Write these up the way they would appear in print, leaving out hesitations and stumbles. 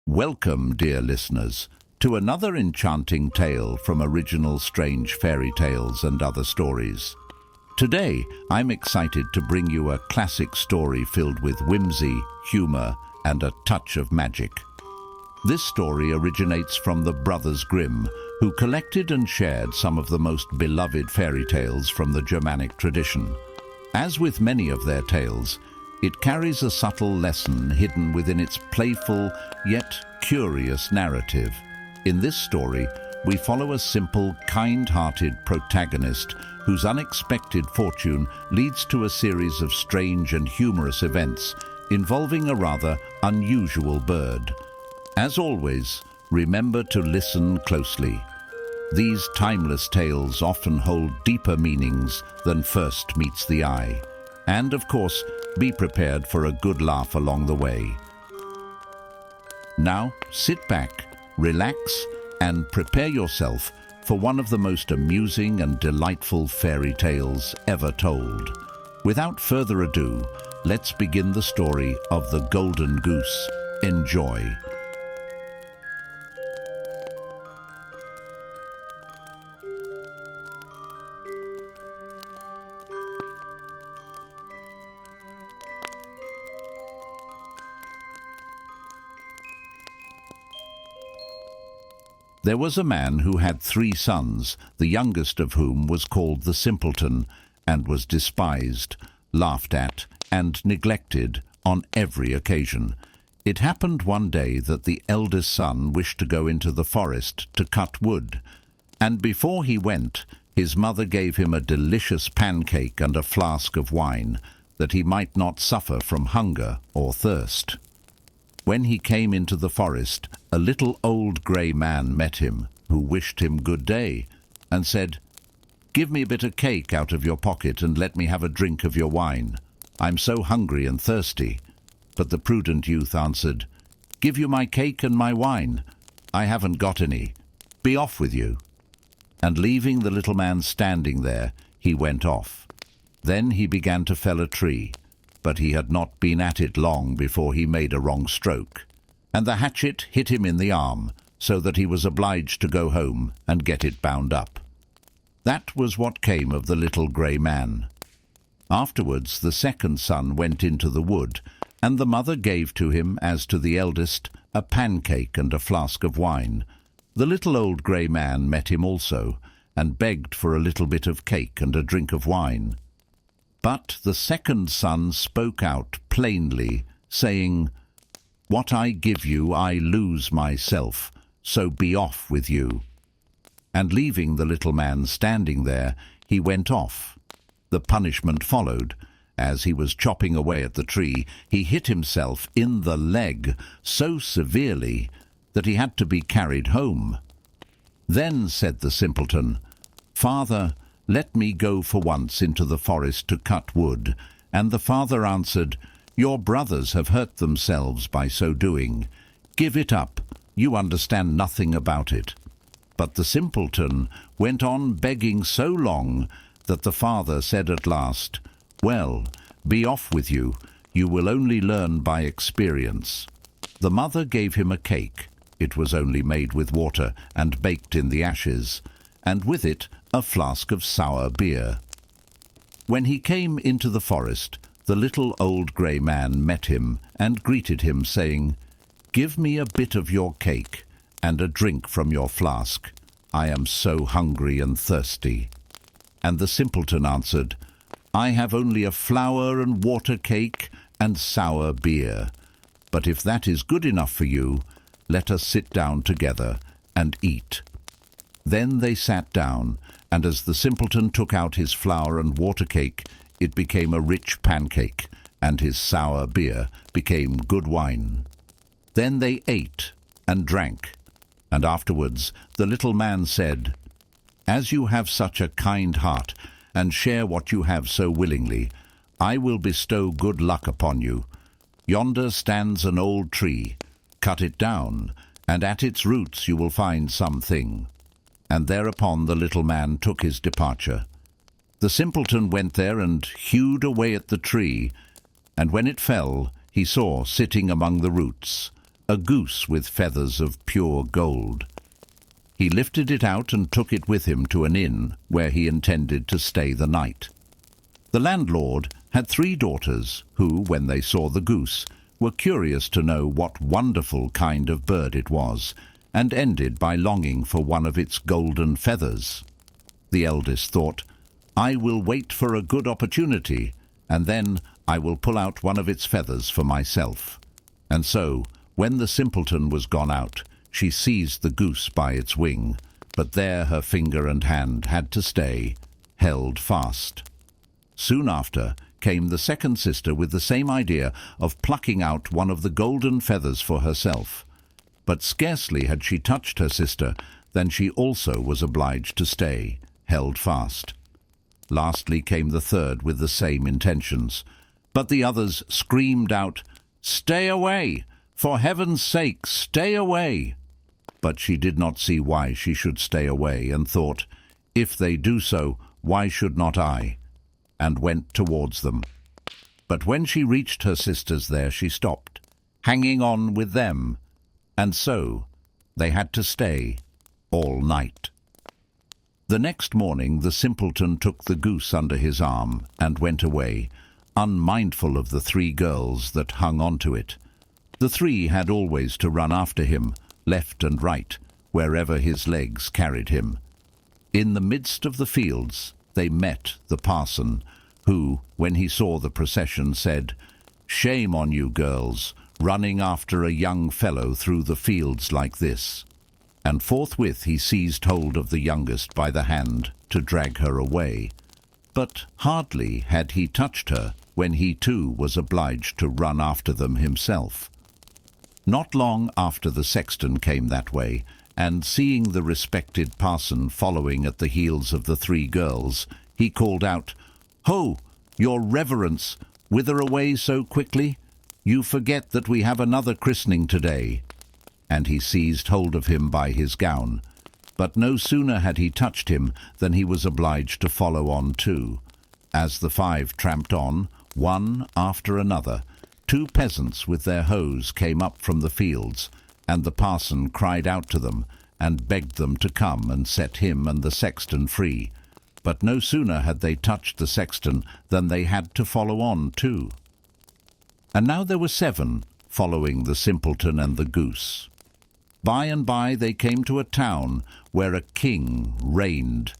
Welcome, dear listeners, to another enchanting tale from original strange fairy tales and other stories. Today, I'm excited to bring you a classic story filled with whimsy, humor, and a touch of magic. This story originates from the Brothers Grimm, who collected and shared some of the most beloved fairy tales from the Germanic tradition. As with many of their tales, it carries a subtle lesson hidden within its playful yet curious narrative. In this story, we follow a simple, kind-hearted protagonist whose unexpected fortune leads to a series of strange and humorous events involving a rather unusual bird. As always, remember to listen closely. These timeless tales often hold deeper meanings than first meets the eye. And, of course, be prepared for a good laugh along the way. Now, sit back, relax, and prepare yourself for one of the most amusing and delightful fairy tales ever told. Without further ado, let's begin the story of the Golden Goose. Enjoy. There was a man who had 3 sons, the youngest of whom was called the Simpleton, and was despised, laughed at, and neglected on every occasion. It happened one day that the eldest son wished to go into the forest to cut wood, and before he went, his mother gave him a delicious pancake and a flask of wine, that he might not suffer from hunger or thirst. When he came into the forest, a little old grey man met him, who wished him good day, and said, "Give me a bit of cake out of your pocket and let me have a drink of your wine. I'm so hungry and thirsty." But the prudent youth answered, "Give you my cake and my wine? I haven't got any. Be off with you." And leaving the little man standing there, he went off. Then he began to fell a tree, but he had not been at it long before he made a wrong stroke, and the hatchet hit him in the arm, so that he was obliged to go home and get it bound up. That was what came of the little grey man. Afterwards the second son went into the wood, and the mother gave to him, as to the eldest, a pancake and a flask of wine. The little old grey man met him also, and begged for a little bit of cake and a drink of wine. But the second son spoke out plainly, saying, "What I give you I lose myself, so be off with you." And leaving the little man standing there, he went off. The punishment followed. As he was chopping away at the tree, he hit himself in the leg so severely that he had to be carried home. Then said the simpleton, "Father, let me go for once into the forest to cut wood." And the father answered, "Your brothers have hurt themselves by so doing. Give it up. You understand nothing about it." But the simpleton went on begging so long that the father said at last, "Well, be off with you. You will only learn by experience." The mother gave him a cake. It was only made with water and baked in the ashes, and with it a flask of sour beer. When he came into the forest, the little old grey man met him and greeted him, saying, "Give me a bit of your cake and a drink from your flask. I am so hungry and thirsty." And the simpleton answered, "I have only a flour and water cake and sour beer. But if that is good enough for you, let us sit down together and eat." Then they sat down, and as the simpleton took out his flour and water cake, it became a rich pancake, and his sour beer became good wine. Then they ate and drank, and afterwards the little man said, "As you have such a kind heart, and share what you have so willingly, I will bestow good luck upon you. Yonder stands an old tree. Cut it down, and at its roots you will find something." And thereupon the little man took his departure. The simpleton went there and hewed away at the tree, and when it fell, he saw, sitting among the roots, a goose with feathers of pure gold. He lifted it out and took it with him to an inn where he intended to stay the night. The landlord had 3 daughters who, when they saw the goose, were curious to know what wonderful kind of bird it was, and ended by longing for one of its golden feathers. The eldest thought, "I will wait for a good opportunity, and then I will pull out one of its feathers for myself." And so, when the simpleton was gone out, she seized the goose by its wing, but there her finger and hand had to stay, held fast. Soon after came the second sister with the same idea of plucking out one of the golden feathers for herself. But scarcely had she touched her sister than she also was obliged to stay, held fast. Lastly came the third with the same intentions. But the others screamed out, "Stay away! For heaven's sake, stay away!" But she did not see why she should stay away, and thought, "If they do so, why should not I?" and went towards them. But when she reached her sisters there, she stopped, hanging on with them, and so they had to stay all night. The next morning the simpleton took the goose under his arm and went away, unmindful of the 3 girls that hung on to it. The 3 had always to run after him, left and right, wherever his legs carried him. In the midst of the fields they met the parson, who, when he saw the procession, said, "Shame on you girls, running after a young fellow through the fields like this." And forthwith he seized hold of the youngest by the hand to drag her away. But hardly had he touched her when he too was obliged to run after them himself. Not long after the sexton came that way, and seeing the respected parson following at the heels of the 3 girls, he called out, "Ho, your reverence, whither away so quickly? You forget that we have another christening today." And he seized hold of him by his gown. But no sooner had he touched him than he was obliged to follow on too. As the 5 tramped on, one after another, 2 peasants with their hoes came up from the fields, and the parson cried out to them, and begged them to come and set him and the sexton free. But no sooner had they touched the sexton than they had to follow on too. And now there were 7 following the simpleton and the goose. By and by they came to a town where a king reigned,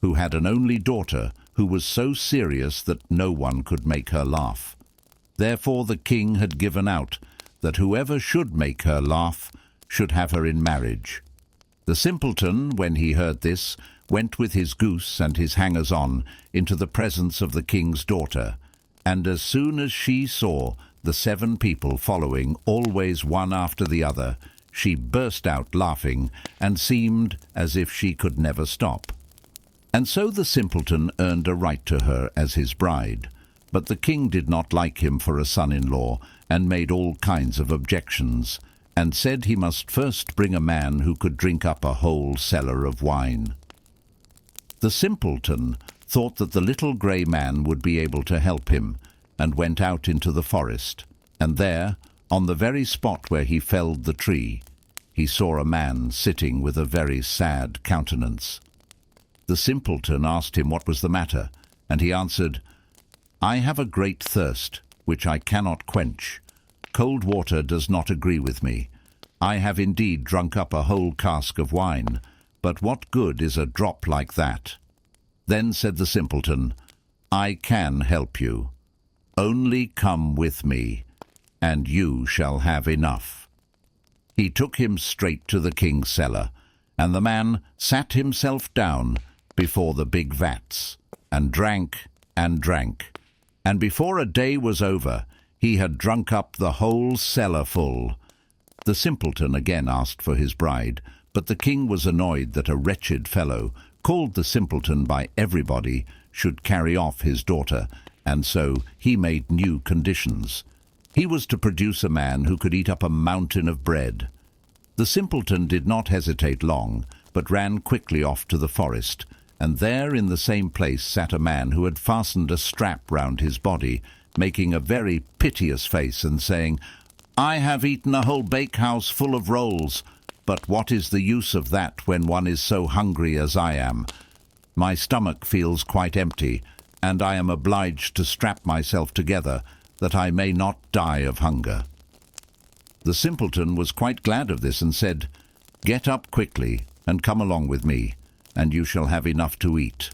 who had an only daughter who was so serious that no one could make her laugh. Therefore the king had given out that whoever should make her laugh should have her in marriage. The simpleton, when he heard this, went with his goose and his hangers-on into the presence of the king's daughter, and as soon as she saw the 7 people following, always one after the other, she burst out laughing, and seemed as if she could never stop. And so the simpleton earned a right to her as his bride. But the king did not like him for a son-in-law, and made all kinds of objections, and said he must first bring a man who could drink up a whole cellar of wine. The simpleton thought that the little grey man would be able to help him, and went out into the forest, and there, on the very spot where he felled the tree, he saw a man sitting with a very sad countenance. The simpleton asked him what was the matter, and he answered, "I have a great thirst, which I cannot quench. Cold water does not agree with me. I have indeed drunk up a whole cask of wine, but what good is a drop like that?" Then said the simpleton, "I can help you. Only come with me, and you shall have enough." He took him straight to the king's cellar, and the man sat himself down before the big vats, and drank and drank, and before a day was over, he had drunk up the whole cellar full. The simpleton again asked for his bride, but the king was annoyed that a wretched fellow, called the simpleton by everybody, should carry off his daughter, and so he made new conditions. He was to produce a man who could eat up a mountain of bread. The simpleton did not hesitate long, but ran quickly off to the forest, and there in the same place sat a man who had fastened a strap round his body, making a very piteous face and saying, "I have eaten a whole bakehouse full of rolls, but what is the use of that when one is so hungry as I am? My stomach feels quite empty, and I am obliged to strap myself together that I may not die of hunger." The simpleton was quite glad of this and said, "Get up quickly and come along with me, and you shall have enough to eat."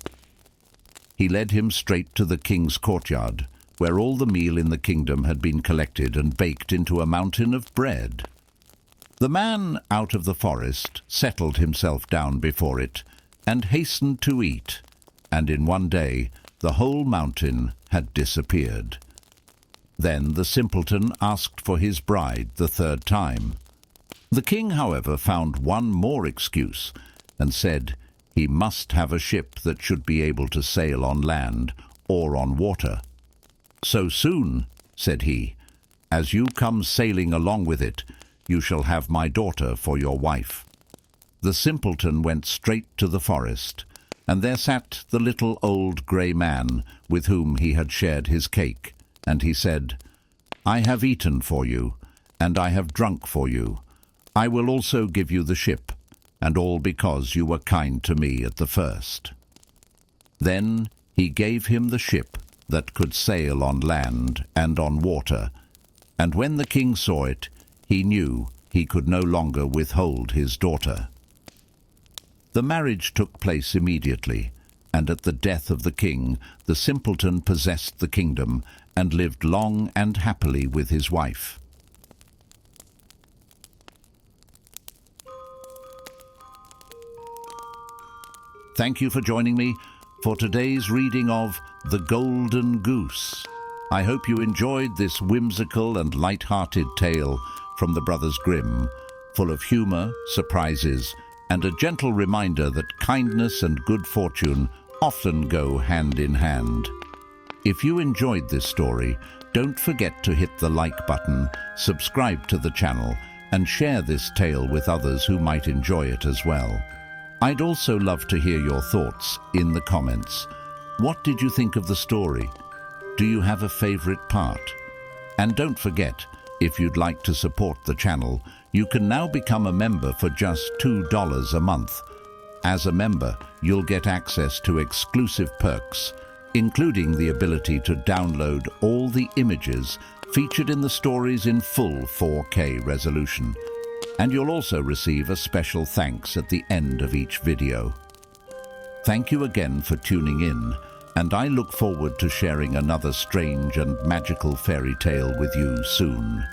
He led him straight to the king's courtyard, where all the meal in the kingdom had been collected and baked into a mountain of bread. The man out of the forest settled himself down before it and hastened to eat, and in one day the whole mountain had disappeared. Then the simpleton asked for his bride the third time. The king, however, found one more excuse and said he must have a ship that should be able to sail on land or on water. "So soon," said he, "as you come sailing along with it, you shall have my daughter for your wife." The simpleton went straight to the forest, and there sat the little old grey man with whom he had shared his cake, and he said, "I have eaten for you, and I have drunk for you. I will also give you the ship, and all because you were kind to me at the first." Then he gave him the ship that could sail on land and on water, and when the king saw it, he knew he could no longer withhold his daughter. The marriage took place immediately, and at the death of the king, the simpleton possessed the kingdom and lived long and happily with his wife. Thank you for joining me for today's reading of The Golden Goose. I hope you enjoyed this whimsical and light-hearted tale from the Brothers Grimm, full of humor, surprises, and a gentle reminder that kindness and good fortune often go hand in hand. If you enjoyed this story, don't forget to hit the like button, subscribe to the channel, and share this tale with others who might enjoy it as well. I'd also love to hear your thoughts in the comments. What did you think of the story? Do you have a favorite part? And don't forget, if you'd like to support the channel, you can now become a member for just $2 a month. As a member, you'll get access to exclusive perks, including the ability to download all the images featured in the stories in full 4K resolution. And you'll also receive a special thanks at the end of each video. Thank you again for tuning in, and I look forward to sharing another strange and magical fairy tale with you soon.